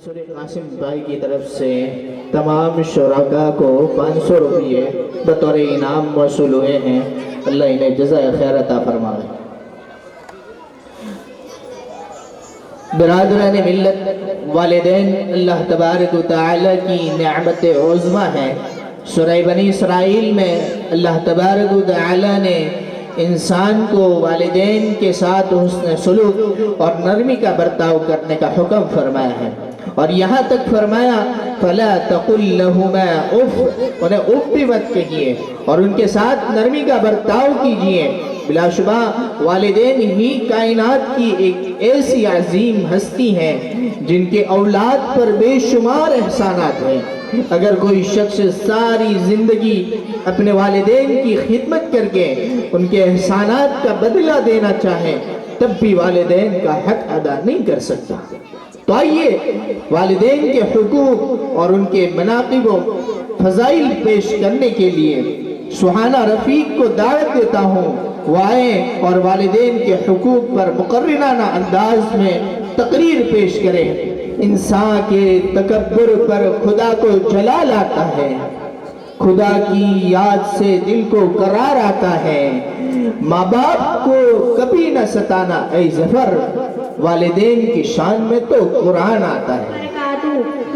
منصور قاسم بھائی کی طرف سے تمام شرکاء کو 500 روپیے بطور انعام موصول ہوئے ہیں۔ اللہ انہیں جزائے خیر عطا فرمائے۔ برادران ملت، والدین اللہ تبارک و تعالی کی نعمت عظمی ہے۔ سورہ بنی اسرائیل میں اللہ تبارک و تعالی نے انسان کو والدین کے ساتھ حسن سلوک اور نرمی کا برتاؤ کرنے کا حکم فرمایا ہے، اور یہاں تک فرمایا فَلَا تَقُلْ لَهُمَا اُفْ، انہیں اف بھی مت کہیے اور ان کے ساتھ نرمی کا برتاؤ کیجئے۔ بلا شبہ والدین ہی کائنات کی ایک ایسی عظیم ہستی ہیں جن کے اولاد پر بے شمار احسانات ہیں۔ اگر کوئی شخص ساری زندگی اپنے والدین کی خدمت کر کے ان کے احسانات کا بدلہ دینا چاہے تب بھی والدین کا حق ادا نہیں کر سکتا۔ تو آئیے والدین کے حقوق اور ان کے مناقب و فضائل پیش کرنے کے لیے سہانہ رفیق کو دعوت دیتا ہوں، وہ آئیں اور والدین کے حقوق پر مقررانہ انداز میں تقریر پیش کریں۔ انسان کے تکبر پر خدا کو جلال آتا ہے، خدا کی یاد سے دل کو قرار آتا ہے۔ ماں باپ کو کبھی نہ ستانا اے ظفر، والدین کی شان میں تو قرآن آتا ہے۔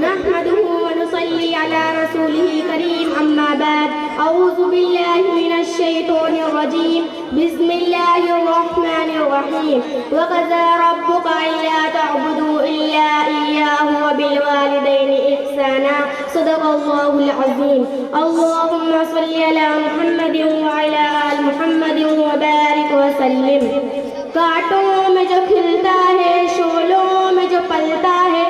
نحمده ونصلي على رسوله الكريم أما بعد أعوذ بالله من الشيطان الرجيم بسم الله الرحمن الرحيم وقضى ربك ألا تعبدوا إلا إياه وبالوالدين إحسانا صدق الله العظيم اللهم صل على محمد وعلى آل محمد وبارك وسلم کانٹوں میں جو کھلتا ہے شعلوں میں جو پلتا ہے،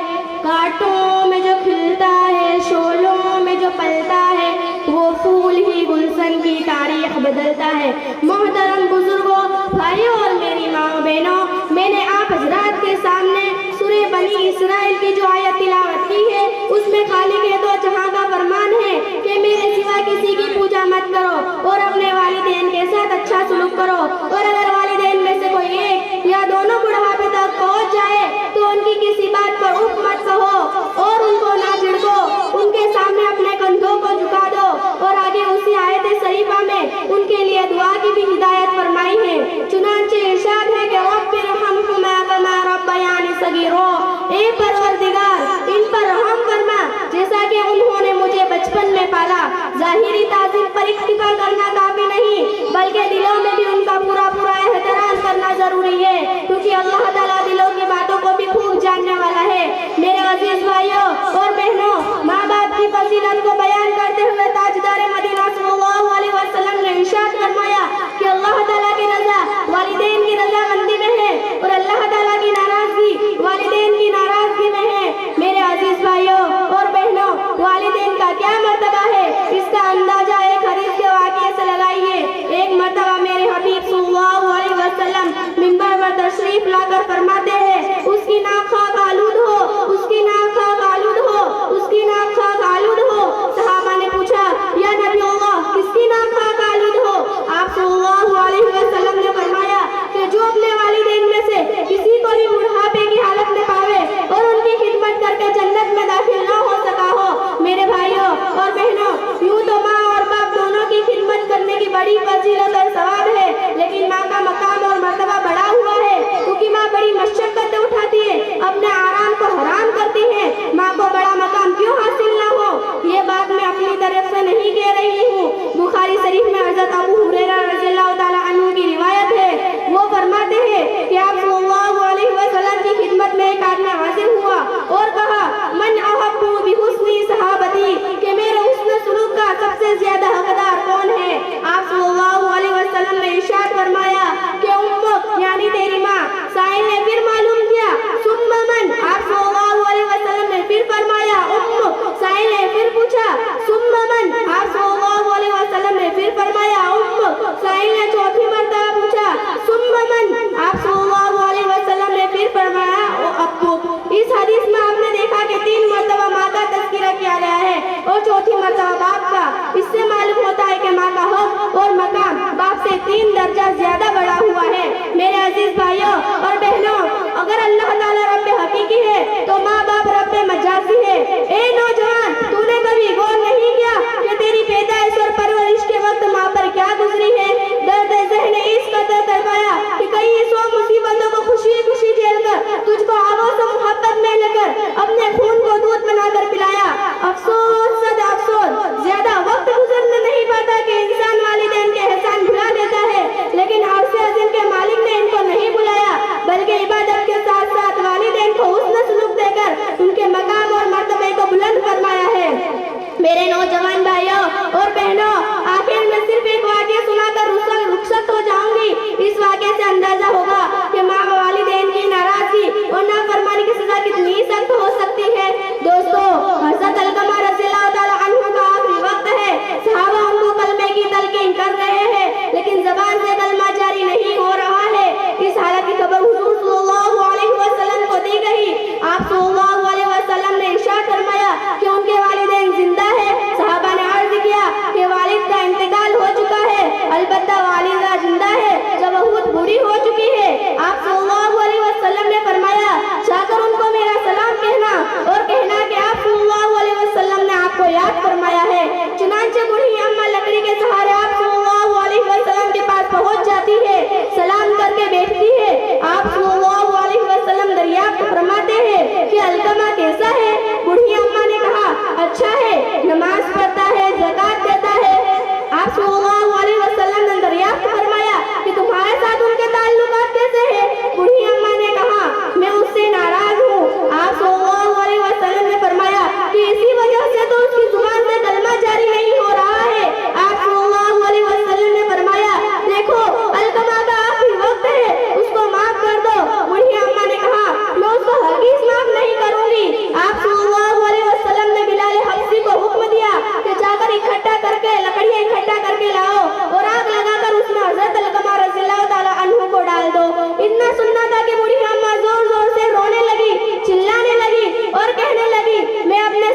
کانٹوں میں جو کھلتا ہے شعلوں میں جو پلتا ہے، وہ پھول ہی گلشن کی تاریخ بدلتا ہے۔ محترم بزرگوں، بھائیوں اور میری ماں بہنوں، میں نے آپ حضرات کے سامنے سورہ بنی اسرائیل کی جو آیت تلاوت کی ہے اس میں خالق دو جہاں کا فرمان ہے کہ میرے سوا کسی کی پوجا مت کرو اور اپنے والدین کے ساتھ اچھا سلوک کرو، اور اگر والدین میں سے کوئی ایک یا دونوں بڑھاپے تک پہنچ جائے تو ان کی کسی بات پر اف مت کہو اور ان کو نہ جھڑکو، ان کے سامنے اپنے کندھوں کو جھکا دو، اور آگے اسی آیت شریفہ میں ان کے لیے دعا کی بھی ہدایت فرمائی ہے۔ چنانچہ ارشاد ہے کہ رب ارحمہما کما ربیانی صغیرا، اے پروردگار ان پر رحم فرما جیسا کہ انہوں نے مجھے بچپن میں پالا۔ ظاہری تعظیم پر اکتفا کرنا کافی نہیں بلکہ دلوں میں بھی ان کا پورا احترام کرنا ضروری ہے، کیونکہ اللہ تعالیٰ دلوں کی باتوں کو بھی خوب جاننے والا ہے۔ میرے عزیز بھائیوں اور بہنوں، ماں باپ کی فضیلت کو بیان کرتے ہوئے تاجدار مدینہ صلی اللہ علیہ وسلم نے ارشاد فرمایا کہ اللہ تعالیٰ کی رضا والدین کی رضا مندی میں ہے اور اللہ تعالیٰ کی ناراضگی والدین کی ناراضگی میں ہے۔ میرے عزیز بھائیوں اور بہنوں، والدین کا کیا مرتبہ ہے اس کا اندازہ ایک حدیث کے واقعے سے لگائیے۔ ایک مرتبہ میرے حبیب صلی اللہ علیہ وسلم منبر پر تشریف لا کر فرماتے ہیں اس کی ناک خاک آلود ہو، اس کی ناک خاک آلود ہو، اس کی ناک خاک آلود ہو۔ صحابہ نے پوچھا یا نبی اللہ کس کی ناک خاک آلود ہو؟ آپ صلی اللہ علیہ وسلم نے فرمایا کہ جو اپنے والدین میں سے کسی کو بھی بڑھاپے کی حالت میں پاوے اور ان کی خدمت کر کے جنت میں داخل نہ ہو سکا ہو۔ میرے بھائیوں اور بہنوں، یوں تو ماں اور باپ دونوں کی خدمت کرنے کی بڑی فضیلت اور ثواب ہے، لیکن ماں کا مقام اور مرتبہ بڑا ہوا ہے کیونکہ ماں بڑی مشقتیں اٹھاتی ہے، اپنے آرام کو حرام کرتی ہے۔ ماں کو بڑا مقام کیوں حاصل نہ ہو؟ یہ بات میں اپنی طرف سے نہیں کہہ رہی ہوں، بخاری شریف میں حضرت ابو ہریرہ رضی اللہ تعالیٰ عنہ کی روایت ہے، وہ فرماتے ہیں کہ آپ صلی اللہ علیہ وسلم کی خدمت میں ایک آدمی حاضر ہوا اور کہا من احب بحسن صحابتی، کہ میرے حسن سلوک کا سب سے زیادہ حقدار کون ہے؟ آپ صلی اللہ علیہ وسلم نے ارشاد فرمایا کہ امک یعنی تیری ماں۔ سائل نے پھر معلوم کیا ثم من، آپ صلی اللہ علیہ وسلم نے پھر فرمایا امک۔ سائل نے پھر پوچھا ثم من، آپ صلی اللہ علیہ وسلم نے پھر فرمایا امک۔ سائل نے چوتھی مرتبہ پوچھا ثم من، آپ صلی اللہ علیہ وسلم نے پھر فرمایا ابوک۔ اس حدیث میں آپ نے دیکھا کہ 3 مرتبہ ماں کا تذکرہ کیا گیا ہے اور چوتھی مرتبہ باپ کا۔ اس سے معلوم ہوتا ہے کہ ماں کا حق اور مقام باپ سے 3 درجہ زیادہ بڑا ہوا ہے۔ میرے عزیز بھائیوں اور بہنوں، اگر اللہ تعالیٰ رب حقیقی ہے تو ماں باپ رب مجاز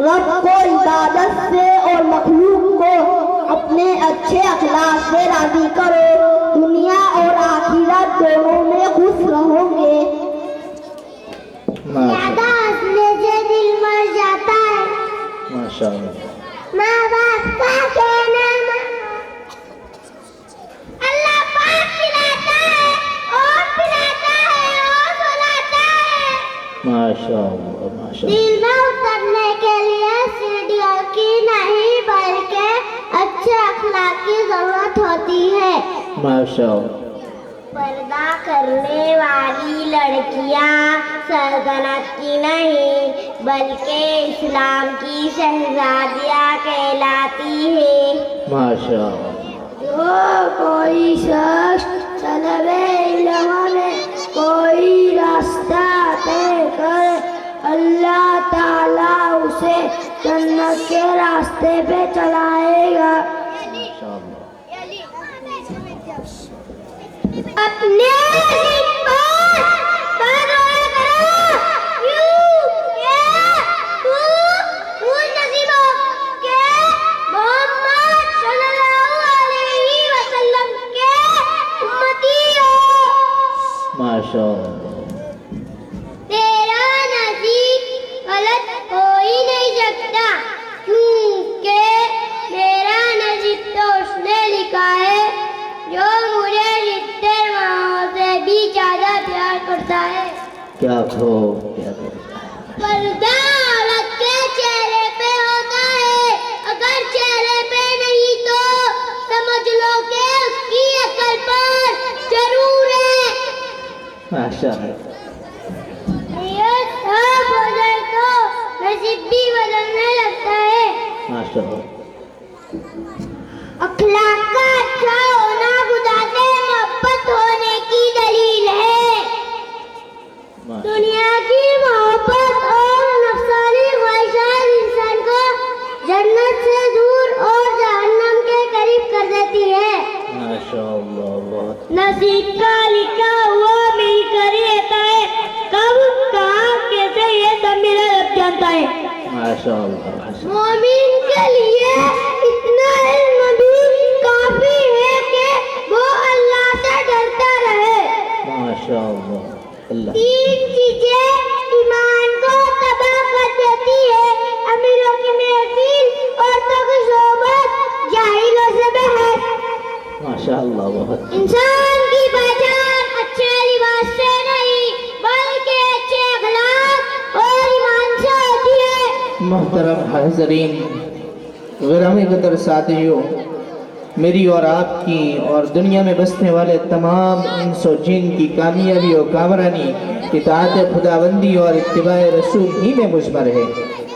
رب کو عبادت سے اور مخلوق کو اپنے اچھے اخلاق سے راضی کرو، دنیا اور آخرت دونوں میں خوش رہو گے۔ زیادہ ہنسنے سے دل مر جاتا ہے، ماشاء اللہ۔ ماں باپ کا کہنا اللہ پاک کھلاتا ہے اور پلاتا ہے اور سلاتا ہے۔ ماشاء اللہ ماشاء اللہ۔ دل میں اترنے کے لیے سیڑھیوں کی نہیں بلکہ اچھے اخلاق کی ضرورت ہوتی ہے۔ ماشاء اللہ۔ پردہ کرنے والی لڑکیاں سلطنت کی نہیں بلکہ اسلام کی شہزادیاں کہلاتی ہیں۔ ماشاء اللہ۔ جو کوئی شخص طلب علم میں کوئی راستہ طے کرے، اللہ تعالیٰ اسے جنت کے راستے پہ چلائے گا۔ ماشاء اللہ۔ اپنے ماشاء اللہ۔ تیرا نصیب غلط ہو ہی نہیں سکتا، کیونکہ میرا نصیب تو اس نے لکھا ہے جو مجھے جتنے ماں سے بھی زیادہ پیار کرتا ہے۔ کیا کہو کیا کہو۔ پردہ عورت کے چہرے پہ ہوتا ہے، اگر چہرے پہ نہیں تو سمجھ لو کہ اس کی عقل پر ضرور ہے۔ ماشاء اللہ۔ یہ سب بدل تو نصیب بھی بدلنے لگتا ہے۔ ماشاء اللہ۔ اخلاق کا اچھا ہونا خدا سے محبت ہونے کی دلیل ہے۔ دنیا کی محبت اور نفسانی خواہشات انسان کو جنت سے دور اور جہنم کے قریب کر دیتی ہے۔ ماشاء اللہ بہت۔ نصیب کا لکھا ہوا مل کر ہی رہتا ہے، کب کہاں کیسے یہ سب میرا رب جانتا ہے۔ ماشاء اللہ۔ مومن کے لیے اتنا علم بھی کافی ہے کہ وہ اللہ سے ڈرتا رہے۔ ماشاء اللہ۔ اللہ۔ تین چیزیں ایمان کو تباہ کر دیتی ہے: امیروں کی محفل، عورتوں کی صحبت، جاہلوں سے بحث۔ ماشاء اللہ بہت۔ انسان کی پہچان اچھے لباس سے نہیں بلکہ اچھے اخلاق اور ایمان سے ہوتی ہے۔ محترم حاضرین، گرامی قدر ساتھیوں، میری اور آپ کی اور دنیا میں بسنے والے تمام انس و جن کی کامیابی و کامرانی اطاعت خداوندی اور اتباع رسول ہی میں مضمر ہے۔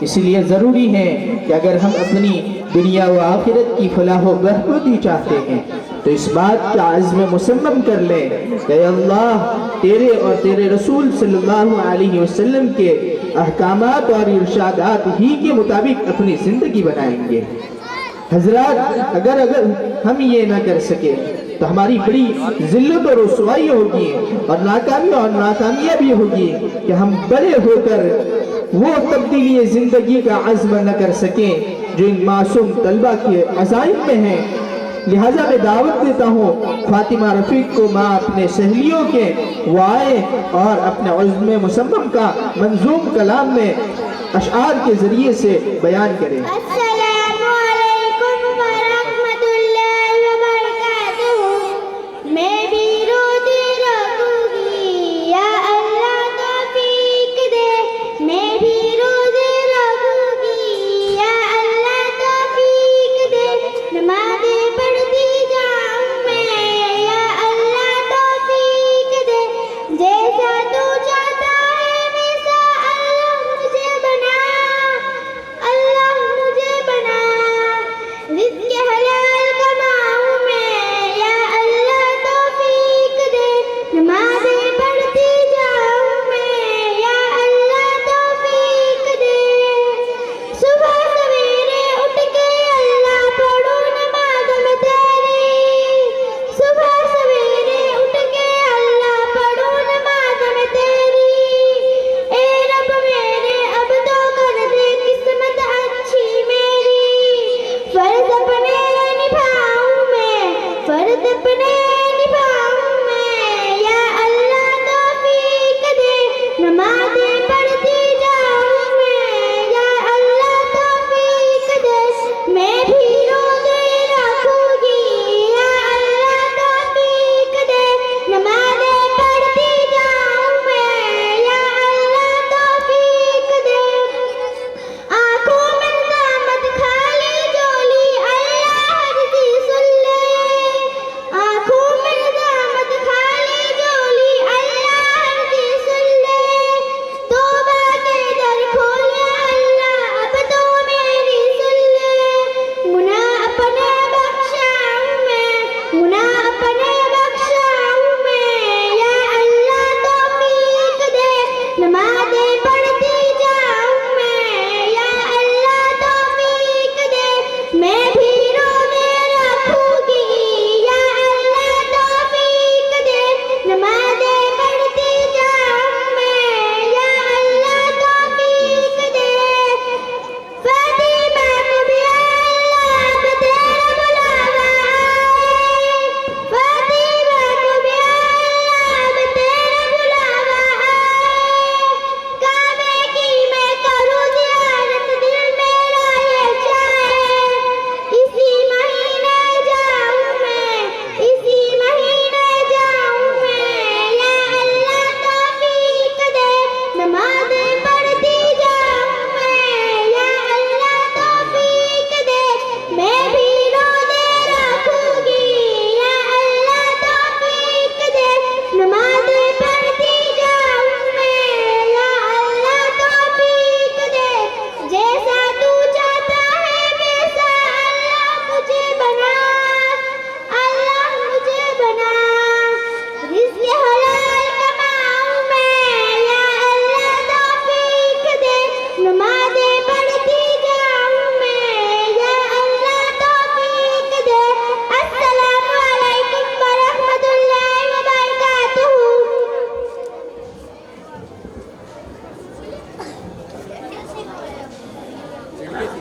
اس لیے ضروری ہے کہ اگر ہم اپنی دنیا و آخرت کی فلاح و بہبودی چاہتے ہیں تو اس بات کا عزم مصمم کر لیں کہ اے اللہ تیرے اور تیرے رسول صلی اللہ علیہ وسلم کے احکامات اور ارشادات ہی کے مطابق اپنی زندگی بنائیں گے۔ حضرات، اگر ہم یہ نہ کر سکے تو ہماری بڑی ذلت اور رسوائی ہوگی اور ناکامیاں بھی ہوگی کہ ہم بڑے ہو کر وہ تبدیلی زندگی کا عزم نہ کر سکیں جو ان معصوم طلبہ کے عزائم میں ہیں۔ لہٰذا میں دعوت دیتا ہوں فاطمہ رفیق کو ماں اپنے سہیلیوں کے وہ آئے اور اپنے عزم مصمم کا منظوم کلام میں اشعار کے ذریعے سے بیان کریں۔ السلام علیکم ورحمۃ اللہ وبرکاتہ۔ میں بھی روز رکھوں گی یا اللہ توفیق دے، میں بھی روز رکھوں گی یا اللہ توفیق دے، نمازیں پڑھتی جاؤں میں یا اللہ توفیق دے، جیسا تو چاہتا ہے ویسا اللہ مجھے بنا، اللہ مجھے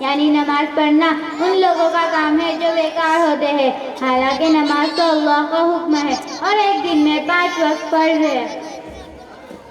یعنی نماز پڑھنا ان لوگوں کا کام ہے جو بیکار ہوتے ہیں، حالانکہ نماز تو اللہ کا حکم ہے اور ایک دن میں 5 وقت فرض ہے۔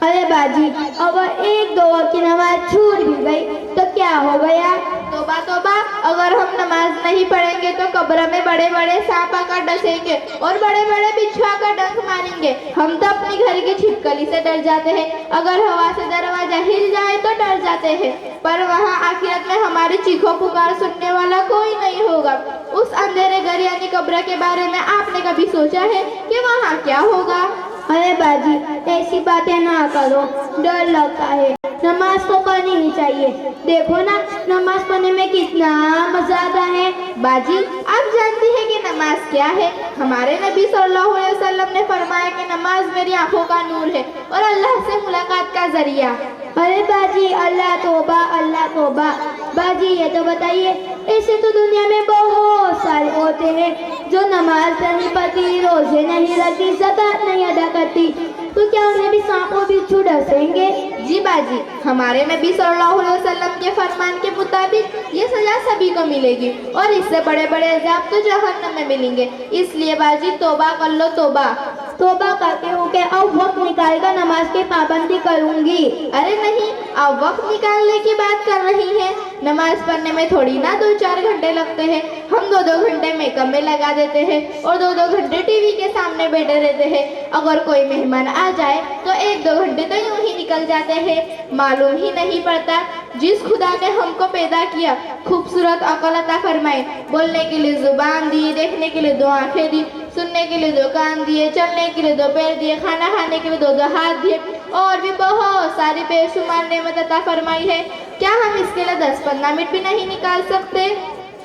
ارے باجی، اگر 1-2 وقت کی نماز چھوٹ بھی گئی تو کیا ہو گیا؟ توبہ توبہ، اگر ہم نماز نہیں پڑھیں گے تو قبر میں بڑے بڑے سانپ آ کر ڈسیں گے اور بڑے بڑے بچھو آ کر ڈنک ماریں گے۔ ہم تو اپنی گھر کی چھپکلی سے ڈر جاتے ہیں، اگر ہوا سے دروازہ ہل جائے تو ڈر جاتے ہیں، پر وہاں آخرت میں ہماری چیخو پکار سننے والا کوئی نہیں ہوگا۔ اس اندھیرے گھر یعنی قبر کے بارے میں آپ نے کبھی سوچا ہے کہ وہاں کیا ہوگا؟ ارے باجی، ایسی باتیں نہ کرو، ڈر لگتا ہے۔ نماز تو پڑھنی ہی چاہیے، دیکھو نا نماز پڑھنے میں کتنا مزہ آتا ہے۔ باجی، آپ جانتی ہیں کہ نماز کیا ہے؟ ہمارے نبی صلی اللہ علیہ وسلم نے فرمایا کہ نماز میری آنکھوں کا نور ہے اور اللہ سے ملاقات کا ذریعہ۔ ارے باجی، اللہ توبہ اللہ توبہ۔ باجی یہ تو بتائیے، ایسے تو دنیا میں بہت سارے ہوتے ہیں جو نماز نہیں پڑھتی، روزے نہیں رکھتی، زکات نہیں ادا کرتی، تو کیا انہیں بھی سانپ و بچھو ڈسیں گے؟ جی باجی، ہمارے نبی صلی اللہ علیہ وسلم کے فرمان کے مطابق یہ سزا سبھی کو ملے گی اور اس سے بڑے بڑے عذاب تو جہنم میں ملیں گے۔ اس لیے باجی توبہ کر لو، توبہ۔ توبہ کرتے ہوں کہ اب وقت نکال کر نماز کی پابندی کروں گی۔ ارے نہیں، آپ وقت نکالنے کی بات کر رہی ہیں؟ نماز پڑھنے میں تھوڑی نا 2-4 گھنٹے لگتے ہیں، ہم 2-2 گھنٹے میک اپ میں لگا دیتے ہیں اور 2-2 گھنٹے ٹی وی کے سامنے بیٹھے رہتے ہیں۔ اگر کوئی مہمان آ جائے تو 1-2 گھنٹے تو یوں ہی نکل جاتے ہیں، معلوم ہی نہیں پڑتا۔ جس خدا نے ہم کو پیدا کیا، خوبصورت عقل عطا فرمائے، بولنے کے لیے زبان دی، دیکھنے کے لیے 2 آنکھیں دی، سننے کے لیے 2 کان دیے، چلنے کے لیے 2 پیر دیے، کھانا کھانے کے لیے 2 ہاتھ دیے، اور بھی بہت ساری بے شمار نعمت عطا فرمائی ہے، کیا ہم اس کے لیے 10-15 منٹ بھی نہیں نکال سکتے؟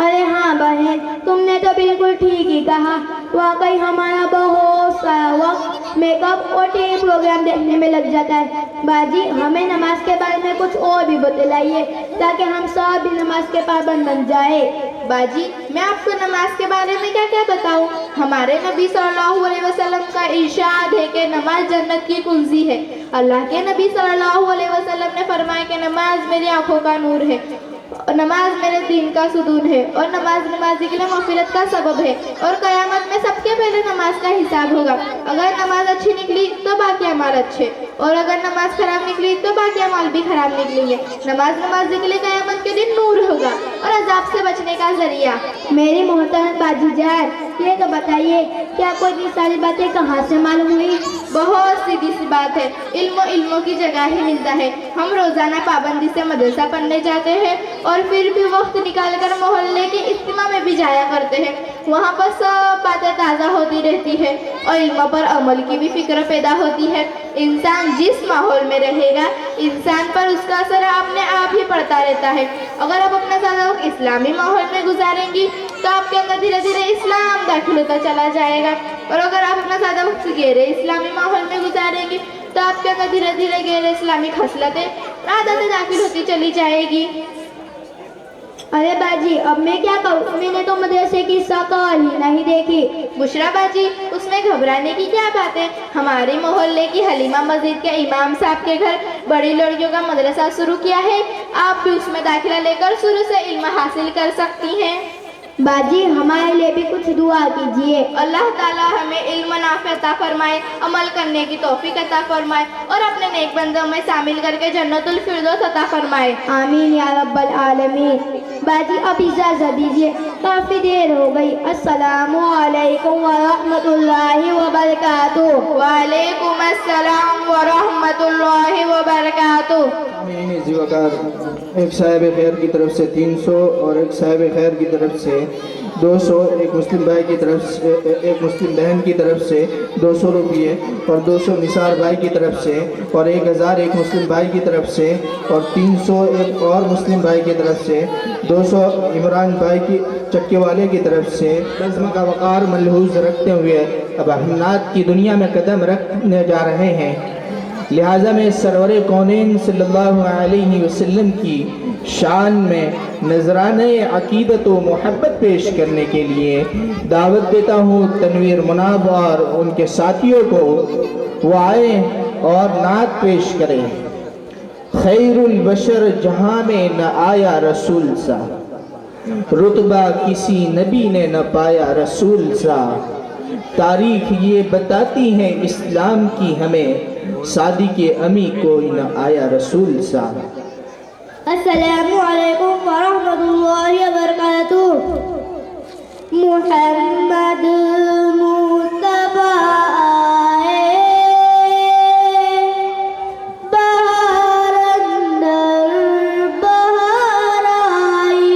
ارے ہاں بہن، تم نے تو بالکل ٹھیک ہی کہا، واقعی ہمارا بہت سارا وقت میک اپ اور ٹی وی پروگرام دیکھنے میں لگ جاتا ہے۔ باجی، ہمیں نماز کے بارے میں کچھ اور بھی بتلائیے تاکہ ہم سب بھی نماز کے پابند بن جائے۔ باجی، میں آپ کو نماز کے بارے میں کیا کیا بتاؤں؟ ہمارے نبی صلی اللہ علیہ وسلم کا ارشاد ہے کہ نماز جنت کی کنزی ہے۔ اللہ کے نبی صلی اللہ علیہ وسلم نے فرمایا کہ نماز میری آنکھوں کا نور ہے، نماز میرے دین کا ستون ہے اور نماز نمازی کے لیے مغفرت کا سبب ہے، اور قیامت میں سب کے پہلے نماز کا حساب ہوگا۔ اگر نماز اچھی نکلی تو باقی اعمال اچھے، اور اگر نماز خراب نکلی تو باقی اعمال بھی خراب نکلیں گے۔ نماز نمازی کے لیے قیامت کے دن نور ہوگا اور عذاب سے بچنے کا ذریعہ۔ میری محترم باجی جان، یہ تو بتائیے کہ آپ کو اتنی ساری باتیں کہاں سے معلوم ہوئی؟ بہت سیدھی سی بات ہے، علم و علموں کی جگہ ہی ملتا ہے۔ ہم روزانہ پابندی سے مدرسہ پڑھنے جاتے ہیں اور پھر بھی وقت نکال کر محلے کے اجتماع میں بھی جایا کرتے ہیں، وہاں پر سب باتیں تازہ ہوتی رہتی ہے اور علم پر عمل کی بھی فکر پیدا ہوتی ہے۔ انسان جس ماحول میں رہے گا، انسان پر اس کا اثر اپنے آپ ہی پڑتا رہتا ہے۔ اگر آپ اپنا زیادہ وقت اسلامی ماحول میں گزاریں گی تو آپ کے اندر دھیرے دھیرے اسلام داخل ہوتا چلا جائے گا، اور اگر آپ اپنا زیادہ وقت غیر اسلامی ماحول میں گزاریں گی تو آپ کے اندر دھیرے دھیرے غیر اسلامی خصلتیں، عادتیں داخل ہوتی چلی جائے گی۔ ارے باجی، اب میں کیا کروں؟ میں نے تو مدرسے کی شکل ہی نہیں دیکھی۔ بشرا باجی، اس میں گھبرانے کی کیا بات ہے؟ ہماری محلے کی حلیمہ مسجد کے امام صاحب کے گھر بڑی لڑکیوں کا مدرسہ شروع کیا ہے، آپ بھی اس میں داخلہ لے کر شروع سے علم حاصل کر سکتی ہیں۔ باجی، ہمارے لیے بھی کچھ دعا کیجیے۔ اللہ تعالیٰ ہمیں علم نافع عطا فرمائے، عمل کرنے کی توفیق عطا فرمائے اور اپنے نیک بندوں میں شامل کر کے جنت الفردوس عطا فرمائے۔ آمین یا رب العالمین۔ باجی اب اجازت دیجیے، کافی دیر ہو گئی۔ السلام علیکم ورحمۃ اللہ وبرکاتہ۔ وعلیکم السلام ورحمۃ اللہ وبرکاتہ۔ اسی وقت ایک صاحب خیر کی طرف سے 300 اور ایک صاحب خیر کی طرف سے 200، ایک مسلم بھائی کی طرف سے، ایک مسلم بہن کی طرف سے 200 روپیے، اور 200 نثار بھائی کی طرف سے، اور 1000 ایک مسلم بھائی کی طرف سے، اور 300 ایک اور مسلم بھائی کی طرف سے، 200 عمران بھائی کی چکے والے کی طرف سے۔ نظم کا وقار ملحوظ رکھتے ہوئے اب ہم نعت کی دنیا میں قدم رکھنے جا رہے ہیں، لہٰذا میں سرور کونین صلی اللہ علیہ وسلم کی شان میں نذرانہ عقیدت و محبت پیش کرنے کے لیے دعوت دیتا ہوں تنویر مناب اور ان کے ساتھیوں کو، وہ آئیں اور نعت پیش کریں۔ خیر البشر جہاں میں نہ آیا رسول سا، رتبہ کسی نبی نے نہ پایا رسول سا، تاریخ یہ بتاتی ہے اسلام کی ہمیں، صادق امی کوئی نہ آیا رسول سا۔ السلام علیکم ورحمۃ اللہ وبرکاتہ۔ محمد مصطفیٰ آئے، بہار اندر بہار آئی،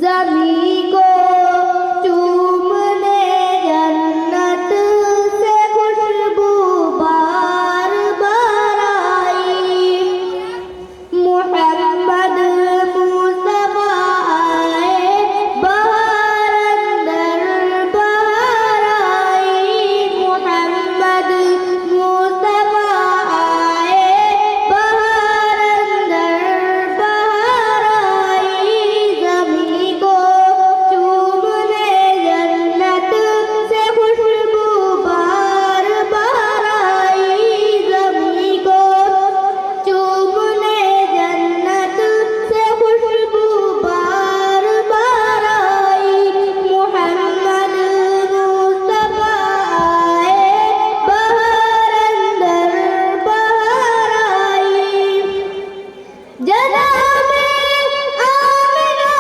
زمین کو چومنے جنت سے خوشبو بار بار آئی۔ محمد مصطفیٰ آئے، بہار اندر بہار آئی۔ محمد مصطفیٰ آئے، بہار اندر بہار آئی، زمین کو چومنے جنت سے خوشبو بار بار آئی، زمین کو چومنے جنت سے خوشبو بار بار آئی۔ محمد مصطفیٰ آئے، بہار اندر بہار آئی، جناب آمنہ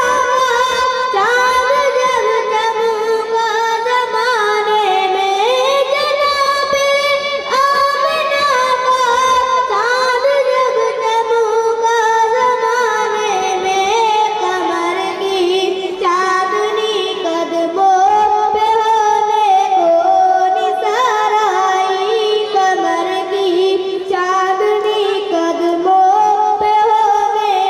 چاند جب چمکا زمانے میں، جناب آمنہ چاند جب چمکا زمانے میں، قمر کی چاندنی قدموں پہ ہونے کو نثار آئی، قمر کی چاندنی قدموں پہ ہونے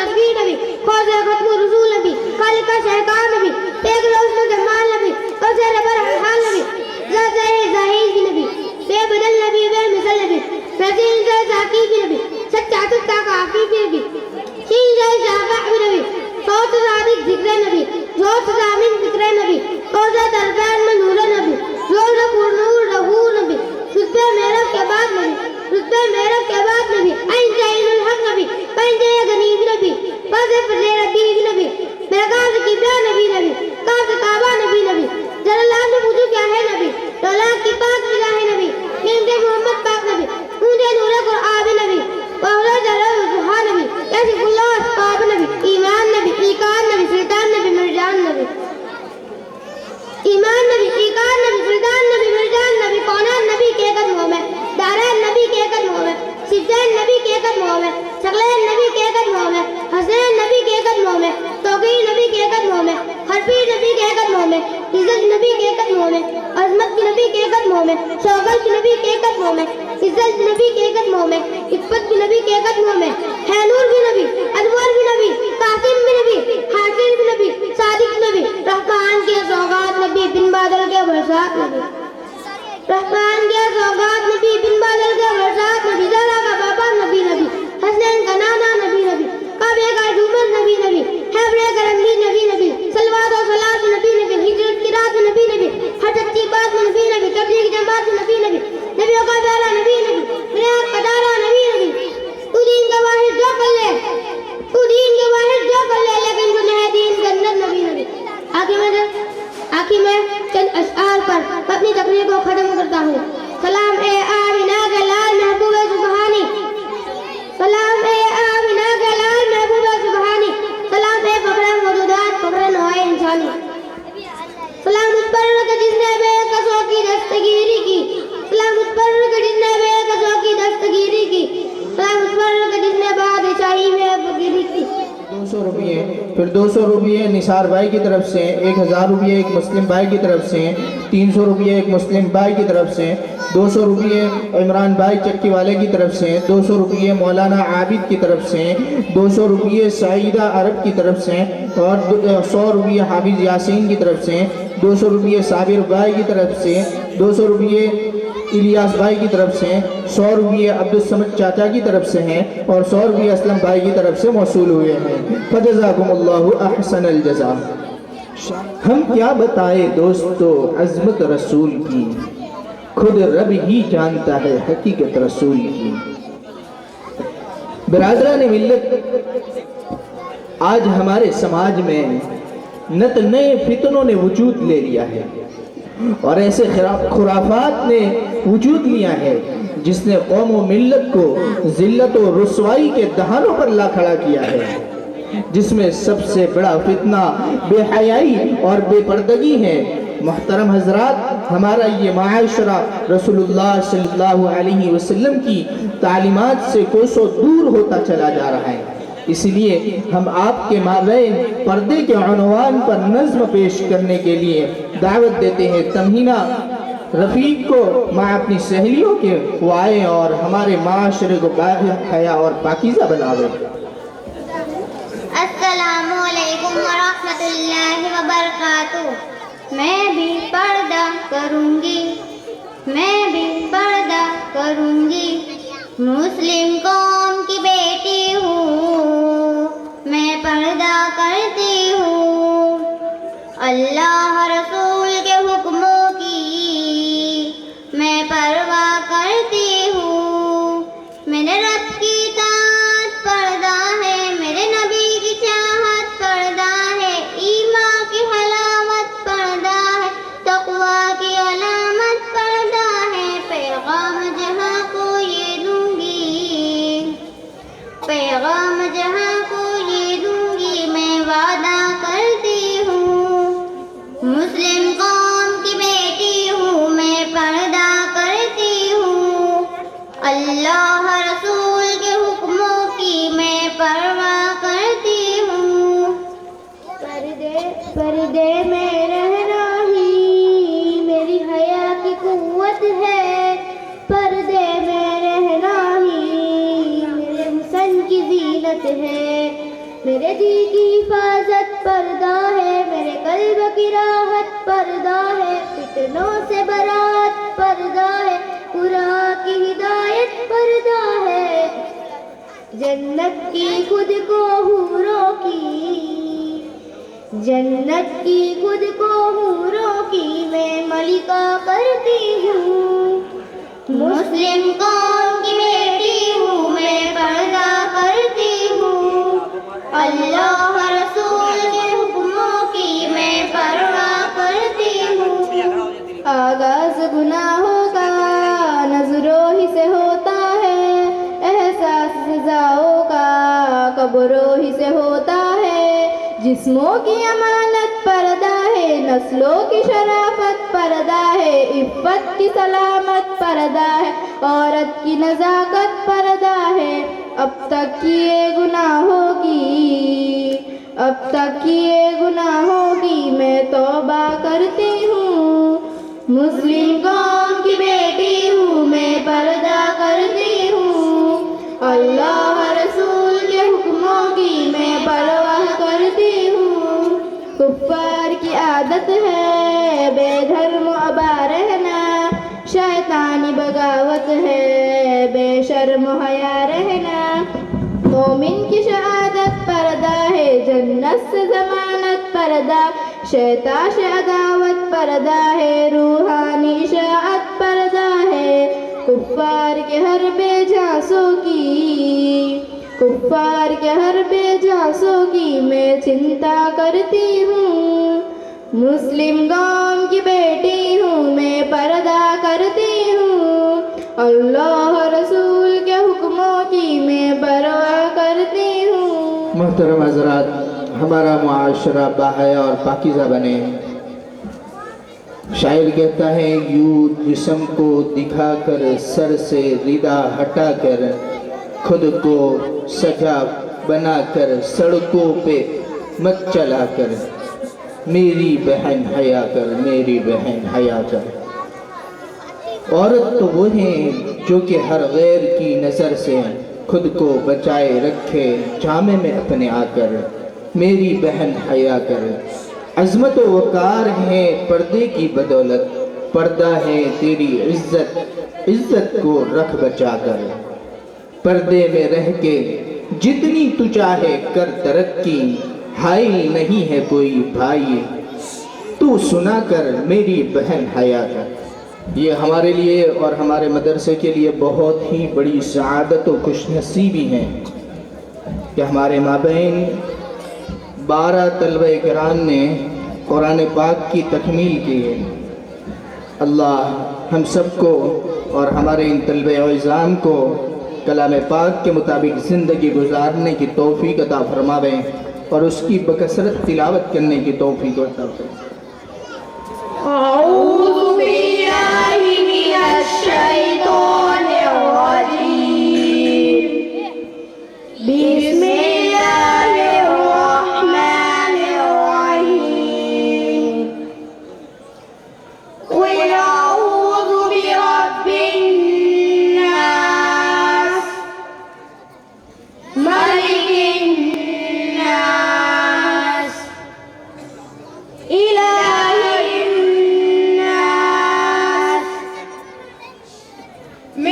تصویر نبی خوض ختم رسول نبی خالق کا شہکار نبی ایک روشن جمال نبی کوثر برحال نبی ذات ظاہر کی نبی بے بدل نبی بے مثل نبی رسول سے ذاکی بھی نبی سچا سچا کافی بھی نبی شین سے شافع بھی نبی صوت صادق ذکر نبی صوت ضامن ذکر نبی کوثر دربان میں نور نبی نور پر نور رہو نبی رتبہ میرا کے بعد نبی رتبہ میرا کے بعد نبی عین عین الحق نبی پنجے غنیب نبی بازے فضے ربی نبی میرا کاز قبلہ نبی نبی کاز کعبہ نبی نبی جلال نے پوچھو کیا ہے نبی دولت کی پاک نگاہ نبی نیمتے محمد پاک نبی اونچے نور قرآن نبی وحلا جلال الضحا نبی کیسے اللہ اسباب نبی ایمان نبی ایقان نبی سلطان نبی مرجان نبی ایمان نبی ایقان نبی سلطان نبی مرجان نبی کونان نبی کے قدموں میں دارین نبی کے قدموں میں سجدین نبی کے قدموں میں شغلین نبی کے قدموں میں حسین نبی کے قدموں میں توقیر نبی کے قدموں میں حرفیر نبی کے قدموں میں عزت نبی کے قدموں میں عظمت کی نبی کے قدموں میں شوکت کی نبی کے قدموں میں عزت نبی کے قدموں میں عفت کی نبی کے قدموں میں ہے نور بھی نبی انور بھی نبی قاسم بھی نبی حاصل بھی نبی صادق نبی رحمان کے سوغات نبی بن بادل کے برسات نبی رحمان کے سوغات نبی بن بادل کے برسات نبی زہرا کا بابا نبی نبی حسنین کا نانا نبی نبی کعبے کا جومر نبی نبی حیبرے کا رنگی نبی نبی صلوات و صلاۃ نبی نبی ہجرت کی رات نبی نبی ہر سچی بات نبی نبی تبلیغ جماعت نبی نبی نبیوں کا پیارا نبی نبی بنیاد کا دارا نبی نبی تو دین کا واحد جو کر لے تو دین کے واحد جو کر لے لیکن تمہیں دین کے اندر نبی نبی آخر میں چند اشعار پر اپنی تقریر کو ختم کرتا ہوں. سلام اے آمینہ کے لال محبوب سبحانی، سلام اے آمینہ کے لال محبوب سبحانی، سلام اے فخر موجودات فخر نوائے انسانی. سلام اس پر کہ جس نے بے کسوں کی دستگیری کی، سلام اس پر کہ جس نے بے کسوں کی دستگیری کی، سلام اس پر کہ جس نے بادشاہی میں فقیری کی. 200 روپیے، پھر 200 روپیے نثار بھائی کی طرف سے، 1000 روپیے ایک مسلم بھائی کی طرف سے، 300 روپیے ایک مسلم بھائی کی طرف سے، 200 روپیے عمران بھائی چکی والے کی طرف سے، 200 روپیے مولانا عابد کی طرف سے، 200 روپیے سعیدہ عرب کی طرف سے، اور 100 روپیے حافظ یاسین کی طرف سے، 200 روپیے صابر بھائی کی طرف سے، 200 روپیے الیاس بھائی کی طرف سے، 100 روپیے عبدالصمد چاچا کی طرف سے ہیں، اور 100 روپیے اسلم بھائی کی طرف سے موصول ہوئے ہیں. فجزاکم اللہ احسن الجزا. ہم کیا بتائے دوستو عظمت رسول کی، خود رب ہی جانتا ہے حقیقت رسول کی. برادران ملت، آج ہمارے سماج میں نت نئے فتنوں نے وجود لے لیا ہے، اور ایسے خرافات نے وجود لیا ہے جس نے قوم و ملت کو ذلت و رسوائی کے دہانوں پر لا کھڑا کیا ہے، جس میں سب سے بڑا فتنہ بے حیائی اور بے پردگی ہے. محترم حضرات، ہمارا یہ معاشرہ رسول اللہ صلی اللہ علیہ وسلم کی تعلیمات سے کوسوں دور ہوتا چلا جا رہا ہے. اس لیے ہم آپ کے مابین پردے کے عنوان پر نظم پیش کرنے کے لیے دعوت دیتے ہیں. تمہینہ رفیق کو مع اپنی سہیلیوں کے وہ آئے اور ہمارے معاشرے کو باحیا اور پاکیزہ بناوے. السلام علیکم ورحمۃ اللہ وبرکاتہ. میں بھی پردہ کروں گی، میں بھی پردہ کروں گی، مسلم قوم کی بیٹی ہوں، میں پردہ کرتی ہوں. اللہ رسول کے حکموں کی میں پرواہ کرتی ہوں. میرے رب کی اطاعت پردہ ہے، میرے نبی کی چاہت پردہ ہے، ایمان کی حلاوت پردہ ہے، تقویٰ کی علامت پردہ ہے. پیغام جہاں کو یہ دوں گی، پیغام جہاں کو یہ دوں گی، میں وعدہ کرتی ہوں. مسلم قوم کی بیٹی ہوں، میں پردہ کرتی ہوں. اللہ رسول کے حکموں کی میں پرواہ کرتی ہوں. پردے میں رہنا ہی میری حیا کی قوت ہے، پردے میں رہنا ہی میرے حسن کی زینت ہے. میرے دل کی حفاظت پردہ ہے، میرے قلب کی راحت پردہ ہے، فتنوں سے برات پردہ ہے، قرآن کی ہدایت پردہ ہے، جنت کی خود کو حوروں کی، جنت کی خود کو حوروں کی میں ملکہ کرتی ہوں، مسلم قوم کی بیٹی ہوں میں پردہ کرتی ہوں، اللہ رسول کے حکموں کی میں پرواہ کرتی ہوں، آغاز گناہوں کا نظروں ہی سے ہوتا ہے، احساس سزاؤں کا قبروں ہی سے ہوتا ہے، جسموں کی امانت پردہ ہے، نسلوں کی شرافت پردہ ہے، عفت کی سلامت پردہ ہے، عورت کی نزاکت پردہ ہے، اب تک کیے گناہوں کی میں توبہ کرتی ہوں، مسلم قوم کی بیٹی ہوں میں پردہ کرتی ہوں، اللہ رسول کے حکموں کی میں پرواہ کرتی ہوں، کفار کی عادت ہے بے دھرم ابا رہنا، شیطانی بغاوت ہے بے شرم و حیا رہنا، مومن کی شہادت پردہ ہے، جنت سے ضمانت پردہ، شیطان سے عداوت پردہ ہے، روحانی اشاعت پردہ ہے، کفار کے ہر بے جاسوں کی میں چنتا کرتی ہوں، مسلم قوم کی بیٹی ہوں میں پردہ کرتی ہوں، اللہ رسول کے حکموں کی میں پرواہ کرتی ہوں۔ محترم حضرات، ہمارا معاشرہ باحیا اور پاکیزہ بنے۔ شاعر کہتا ہے یوں جسم کو دکھا کر سر سے ردا ہٹا کر، خود کو سجا بنا کر سڑکوں پہ مت چلا کر، میری بہن حیا کر، میری بہن حیا کر۔ عورت تو وہ ہیں جو کہ ہر غیر کی نظر سے خود کو بچائے رکھے جامے میں اپنے آ کر، میری بہن حیا کر۔ عظمت و وقار ہے پردے کی بدولت، پردہ ہے تیری عزت، عزت کو رکھ بچا کر۔ پردے میں رہ کے جتنی تو چاہے کر ترقی، حائل نہیں ہے کوئی بھائی، تو سنا کر میری بہن حیا کر۔ یہ ہمارے لیے اور ہمارے مدرسے کے لیے بہت ہی بڑی سعادت و خوش نصیبی ہے کہ ہمارے مابین 12 طلبہ کرام نے قرآن پاک کی تکمیل کی ہے۔ اللہ ہم سب کو اور ہمارے ان طلبہ عظام کو کلام پاک کے مطابق زندگی گزارنے کی توفیق عطا فرماوے اور اس کی بکثرت تلاوت کرنے کی توفیق عطا فرماوے۔ أعوذ بالله من الشيطان الرجيم، بسم الله الرحمن الرحيم، قل أعوذ برب الناس، ملك الناس، إله الناس، من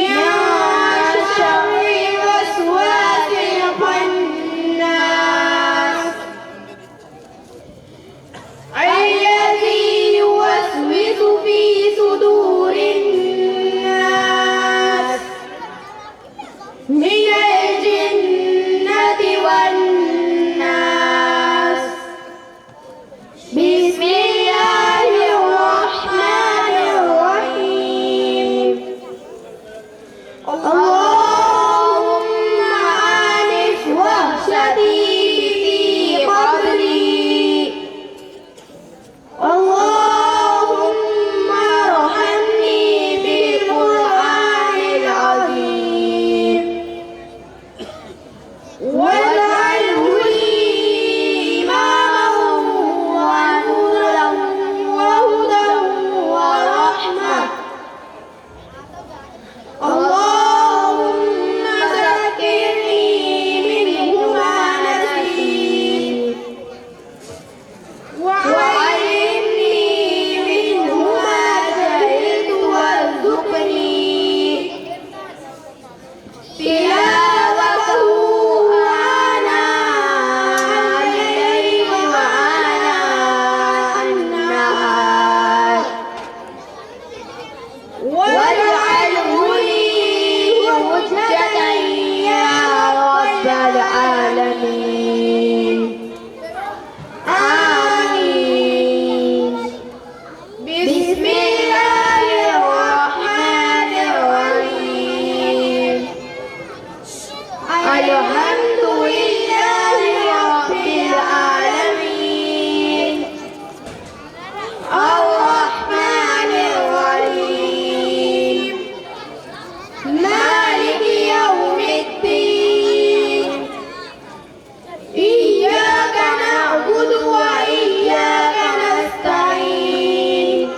نعبد وإياك نستعين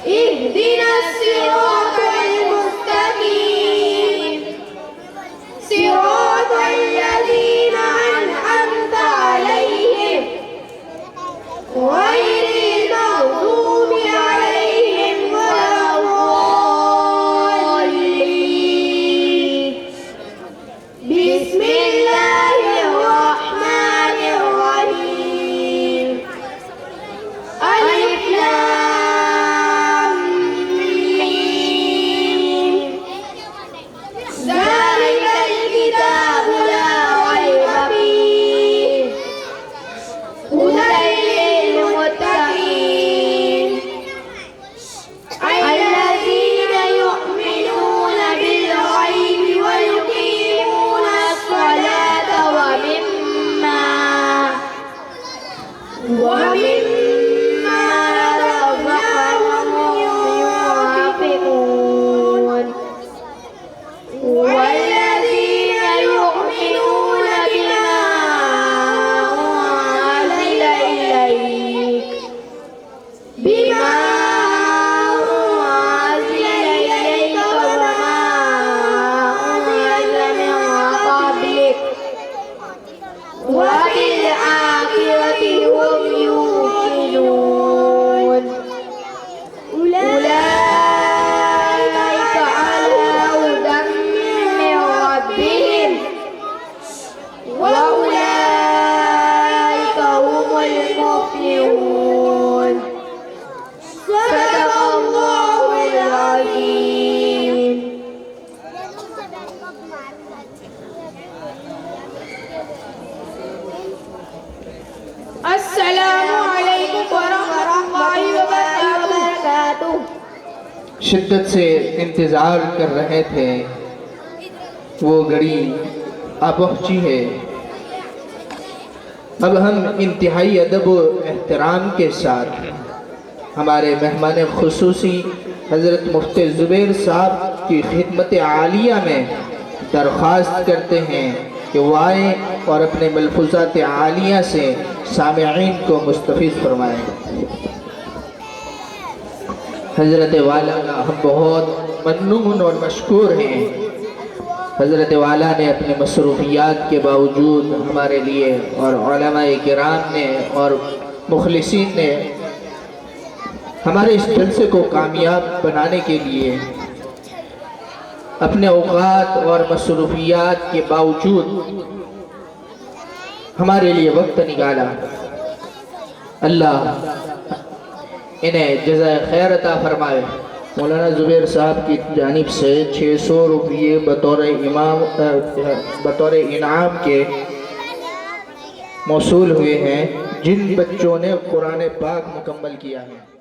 اهدنا الصراط المستقيم صراط الذين أنعمت عليهم غير المغضوب عليهم ولا الضالين بسم الله الرحمن الرحيم ألف لام ميم ذلك الكتاب لا ريب فيه هدى للمتقين الذين يؤمنون بالغيب ويقيمون الصلاة ومما رزقناهم ينفقون والذين يؤمنون بما أنزل إليك وما أنزل من قبلك وبالآخرة هم يوقنون أولئك على هدى من ربهم وأولئك هم المفلحون صدق الله العظيم السلام علیکم ورحمۃ اللہ وبرکاتہ۔ شدت سے انتظار کر رہے تھے، وہ گھڑی آ پہنچی ہے۔ اب ہم انتہائی ادب و احترام کے ساتھ ہمارے مہمان خصوصی حضرت مفتی زبیر صاحب کی خدمت عالیہ میں درخواست کرتے ہیں کہ وہ آئیں اور اپنے ملفوظات عالیہ سے سامعین کو مستفیض فرمائیں۔ حضرت والا کا ہم بہت ممنون اور مشکور ہیں۔ حضرت والا نے اپنے مصروفیات کے باوجود ہمارے لیے اور علماء کرام نے اور مخلصین نے ہمارے اس جلسے کو کامیاب بنانے کے لیے اپنے اوقات اور مصروفیات کے باوجود ہمارے لیے وقت نکالا۔ اللہ انہیں جزائے خیر عطا فرمائے۔ مولانا زبیر صاحب کی جانب سے 600 روپیے بطور انعام کے موصول ہوئے ہیں، جن بچوں نے قرآن پاک مکمل کیا ہے۔